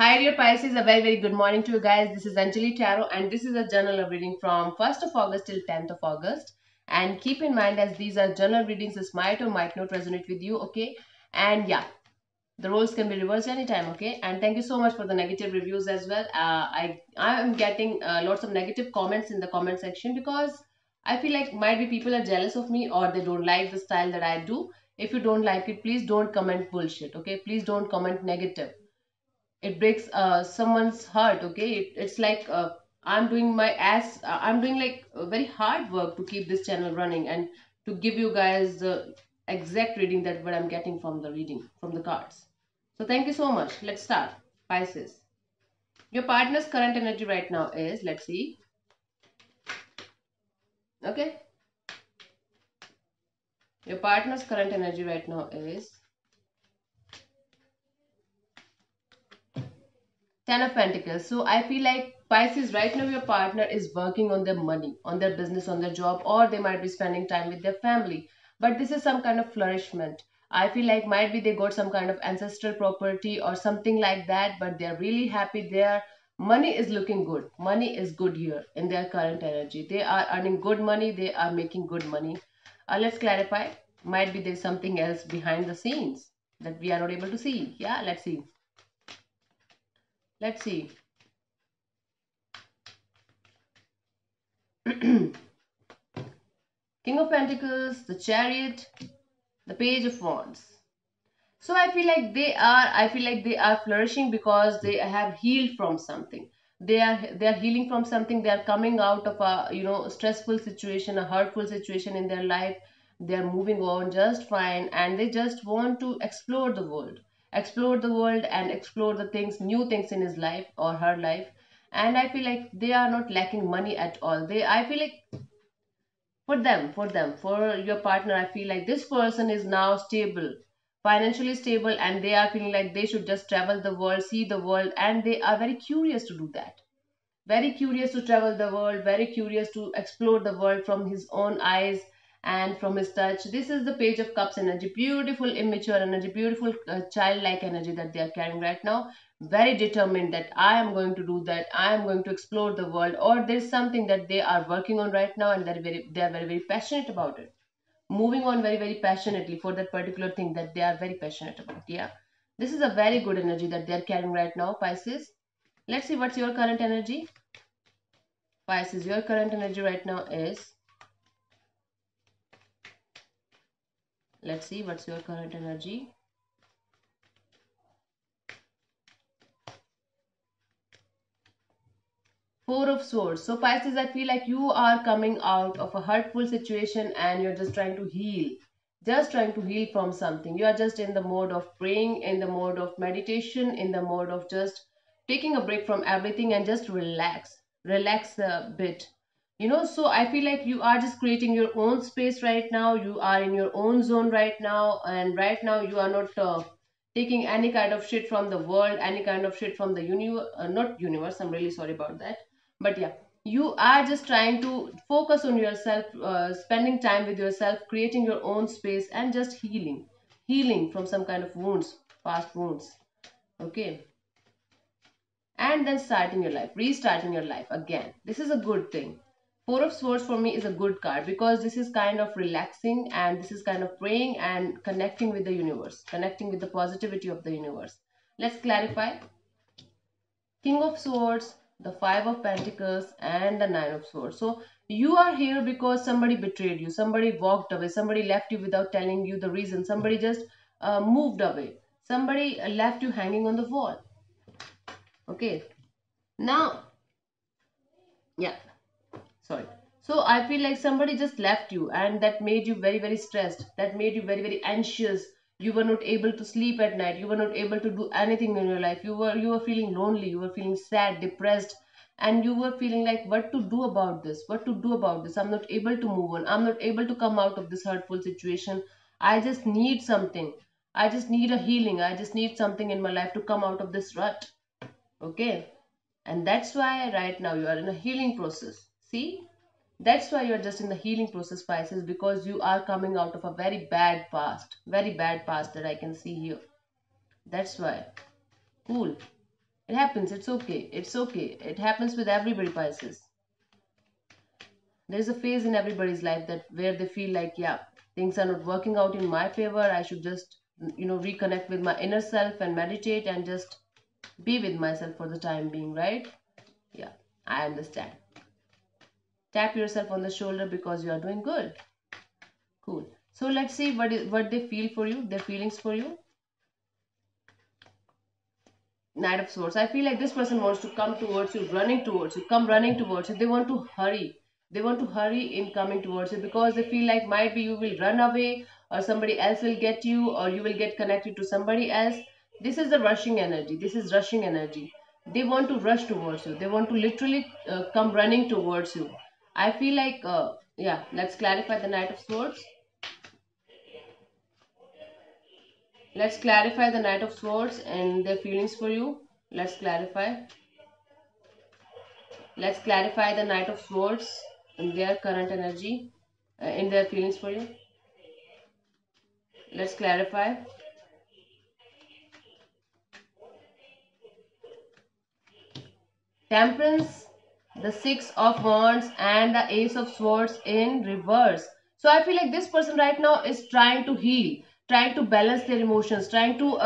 Hi dear Pisces, a very good morning to you guys. This is Anjali Tarot and this is a journal reading from 1st of August till 10th of August. And keep in mind as these are journal readings, this might or might not resonate with you, okay? And yeah, the roles can be reversed anytime, okay? And thank you so much for the negative reviews as well. I am getting lots of negative comments in the comment section because I feel like might be people are jealous of me or they don't like the style that I do. If you don't like it, please don't comment bullshit, okay? Please don't comment negative. It breaks someone's heart, okay? It's like I'm doing my ass I'm doing like very hard work to keep this channel running and to give you guys the exact reading that what I'm getting from the reading from the cards. So thank you so much. Let's start. Pisces, your partner's current energy right now is, let's see. Okay, your partner's current energy right now is Ten of Pentacles. So I feel like Pisces, right now your partner is working on their money, on their business, on their job, or they might be spending time with their family. But this is some kind of flourishment. I feel like might be they got some kind of ancestral property or something like that, but they're really happy. Their money is looking good. Money is good here in their current energy. They are earning good money. They are making good money. Let's clarify. Might be there's something else behind the scenes that we are not able to see. Yeah, let's see. Let's see. King of Pentacles, the Chariot, the Page of Wands. So I feel like they are flourishing because they have healed from something. They are healing from something. They are coming out of a stressful situation, a hurtful situation in their life. They are moving on just fine, and they just want to explore the world, and explore the things, new things in his life or her life. And I feel like they are not lacking money at all. I feel like for your partner, I feel like this person is now stable, financially stable, and they are feeling like they should just travel the world, see the world, and they are very curious to do that. Very curious to travel the world, very curious to explore the world from his own eyes and from his touch. This is the Page of Cups energy, beautiful immature energy, beautiful childlike energy that they are carrying right now. Very determined that I am going to do that, I am going to explore the world, or there's something that they are working on right now and they are very passionate about it, moving on very passionately for that particular thing that they are very passionate about. Yeah, this is a very good energy that they are carrying right now, Pisces. Let's see what's your current energy. Pisces, your current energy right now is, let's see what's your current energy. Four of Swords. So Pisces, I feel like you are coming out of a hurtful situation and you're just trying to heal. Just trying to heal from something. You are just in the mode of praying, in the mode of meditation, in the mode of just taking a break from everything and just relax. Relax a bit. So I feel like you are just creating your own space right now. You are in your own zone right now. And right now you are not taking any kind of shit from the world, any kind of shit from the universe. Not universe, I'm really sorry about that, but yeah, you are just trying to focus on yourself, spending time with yourself, creating your own space, and just healing from some kind of wounds, past wounds. Okay, and then starting your life, restarting your life again. This is a good thing. Four of Swords for me is a good card because this is kind of relaxing, and this is kind of praying and connecting with the universe, connecting with the positivity of the universe. Let's clarify. King of Swords, the Five of Pentacles, and the Nine of Swords. So you are here because somebody betrayed you, somebody walked away, somebody left you without telling you the reason, somebody just moved away, somebody left you hanging on the wall. Okay, now, yeah, sorry. So I feel like somebody just left you, and that made you very stressed, that made you very anxious. You were not able to sleep at night, you were not able to do anything in your life. You were feeling lonely, you were feeling sad, depressed, and you were feeling like what to do about this, what to do about this. I'm not able to move on, I'm not able to come out of this hurtful situation. I just need something, I just need a healing, I just need something in my life to come out of this rut. Okay, and that's why right now you are in a healing process. See, that's why you're just in the healing process, Pisces, because you are coming out of a very bad past that I can see here. That's why. Cool. It happens. It's okay. It's okay. It happens with everybody, Pisces. There's a phase in everybody's life that where they feel like, yeah, things are not working out in my favor. I should just, reconnect with my inner self and meditate and just be with myself for the time being, right? Yeah, I understand. Tap yourself on the shoulder because you are doing good. Cool. So let's see what they feel for you, their feelings for you. Knight of Swords. I feel like this person wants to come towards you, running towards you, come running towards you. They want to hurry. They want to hurry in coming towards you because they feel like might be you will run away or somebody else will get you or you will get connected to somebody else. This is the rushing energy. This is rushing energy. They want to rush towards you. They want to literally come running towards you. I feel like, yeah, let's clarify the Knight of Swords. Let's clarify the Knight of Swords and their feelings for you. Let's clarify. Let's clarify the Knight of Swords in their current energy, in their feelings for you. Let's clarify. Temperance, the Six of Wands, and the Ace of Swords in reverse. So I feel like this person right now is trying to heal, trying to balance their emotions, trying to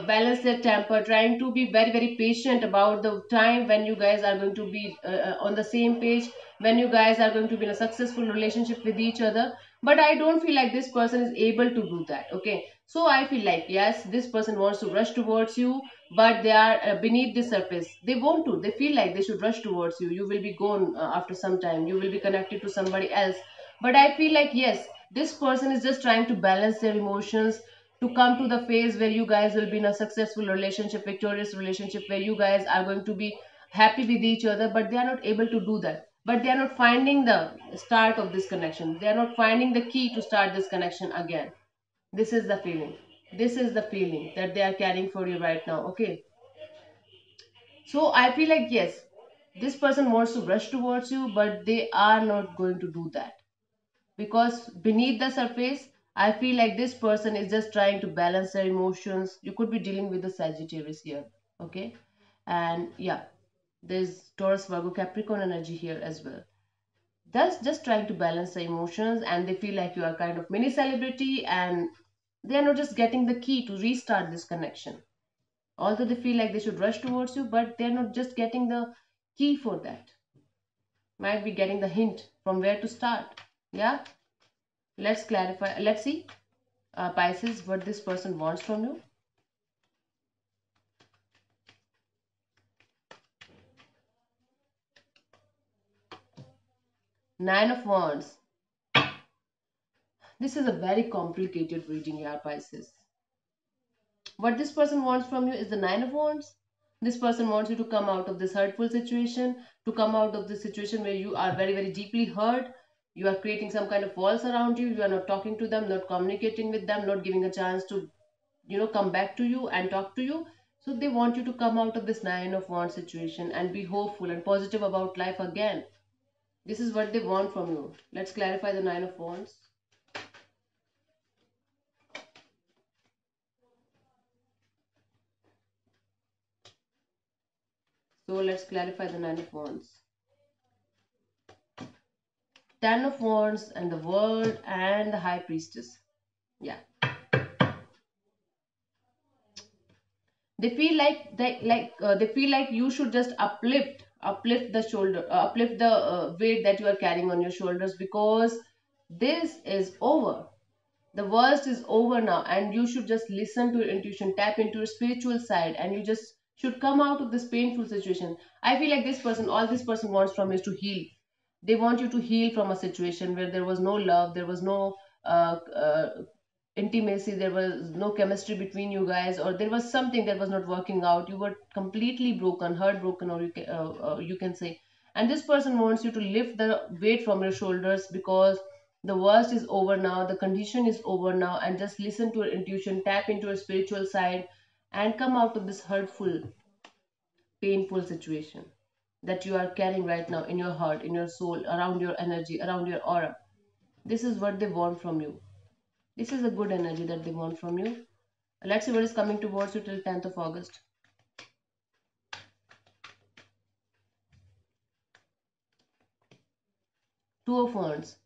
balance their temper, trying to be very very patient about the time when you guys are going to be on the same page, when you guys are going to be in a successful relationship with each other. But I don't feel like this person is able to do that. Okay, so I feel like yes, this person wants to rush towards you, but they are beneath the surface. They want to, they feel like they should rush towards you. You will be gone after some time, you will be connected to somebody else. But I feel like yes, this person is just trying to balance their emotions to come to the phase where you guys will be in a successful relationship, victorious relationship, where you guys are going to be happy with each other. But they are not able to do that, but they are not finding the start of this connection. They are not finding the key to start this connection again. This is the feeling. This is the feeling that they are carrying for you right now. Okay, so I feel like yes, this person wants to rush towards you, but they are not going to do that because beneath the surface, I feel like this person is just trying to balance their emotions. You could be dealing with the Sagittarius here. Okay, and yeah, there's Taurus, Virgo, Capricorn energy here as well. That's just trying to balance the emotions, and they feel like you are kind of mini celebrity, and they are not just getting the key to restart this connection. Although they feel like they should rush towards you, but they're not just getting the key for that. Might be getting the hint from where to start. Yeah, let's clarify. Let's see, Pisces, what this person wants from you. Nine of Wands. This is a very complicated reading here, Pisces. What this person wants from you is the Nine of Wands. This person wants you to come out of this hurtful situation, to come out of this situation where you are very very deeply hurt. You are creating some kind of walls around you. You are not talking to them, not communicating with them, not giving a chance to come back to you and talk to you. So they want you to come out of this Nine of Wands situation and be hopeful and positive about life again. This is what they want from you. Let's clarify the Nine of Wands. So let's clarify the Nine of Wands. Ten of Wands and the World and the High Priestess. Yeah, they feel like they feel like you should just uplift the shoulder, uplift the weight that you are carrying on your shoulders, because this is over. The worst is over now, and you should just listen to your intuition, tap into your spiritual side, and you just should come out of this painful situation. I feel like this person, all this person wants from is to heal. They want you to heal from a situation where there was no love, there was no uh, uh, intimacy, there was no chemistry between you guys, or there was something that was not working out. You were completely broken, heartbroken, or you can say. And this person wants you to lift the weight from your shoulders, because the worst is over now, the condition is over now, and just listen to your intuition, tap into your spiritual side, and come out of this hurtful, painful situation that you are carrying right now in your heart, in your soul, around your energy, around your aura. This is what they want from you. This is a good energy that they want from you. Let's see what is coming towards you till 10th of August. Two of Wands.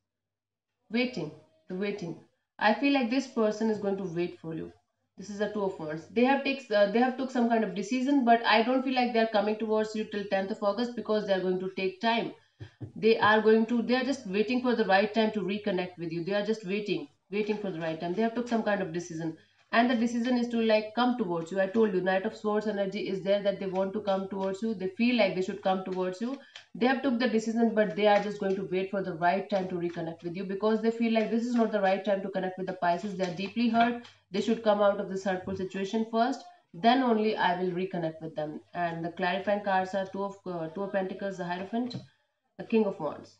Waiting. The waiting. I feel like this person is going to wait for you. This is the Two of Wands. They have took some kind of decision, but I don't feel like they are coming towards you till 10th of August because they are going to take time. They are just waiting for the right time to reconnect with you. They are just waiting for the right time. They have took some kind of decision, and the decision is to like come towards you. I told you, Knight of Swords energy is there, that they want to come towards you. They feel like they should come towards you. They have took the decision, but they are just going to wait for the right time to reconnect with you, because they feel like this is not the right time to connect with the Pisces. They are deeply hurt. They should come out of this hurtful situation first, then only I will reconnect with them. And the clarifying cards are Two of Pentacles, the Hierophant, the King of Wands.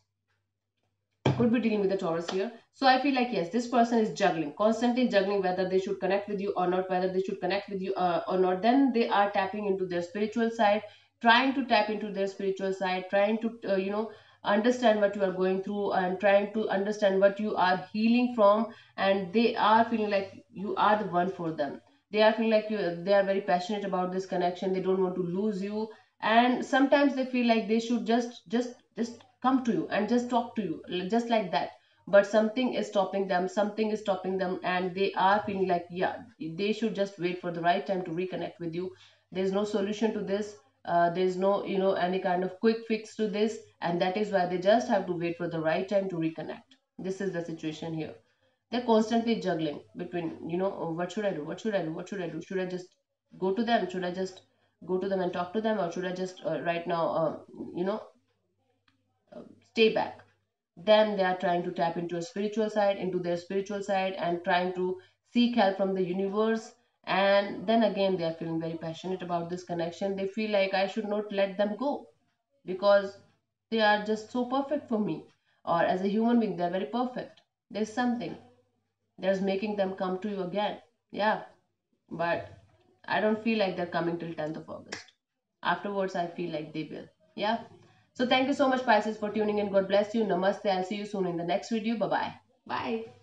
Could be dealing with the Taurus here. So I feel like yes, this person is juggling, constantly juggling whether they should connect with you or not, whether they should connect with you or not. Then they are tapping into their spiritual side, trying to tap into their spiritual side, trying to understand what you are going through and trying to understand what you are healing from. And they are feeling like you are the one for them. They are feeling like they are very passionate about this connection. They don't want to lose you, and sometimes they feel like they should just come to you and just talk to you just like that, but something is stopping them, and they are feeling like yeah, they should just wait for the right time to reconnect with you. There's no solution to this. There's no any kind of quick fix to this, and that is why they just have to wait for the right time to reconnect. This is the situation here. They're constantly juggling between what should I do, what should I do, what should I do, should I just go to them, should I just go to them and talk to them, or should I just right now you know stay back. Then they are trying to tap into a spiritual side, into their spiritual side, and trying to seek help from the universe. And then again, they are feeling very passionate about this connection. They feel like I should not let them go, because they are just so perfect for me, or as a human being they're very perfect. There's something that's making them come to you again. Yeah, but I don't feel like they're coming till 10th of August. Afterwards, I feel like they will. Yeah. So thank you so much, Pisces, for tuning in. God bless you. Namaste. I'll see you soon in the next video. Bye-bye. Bye.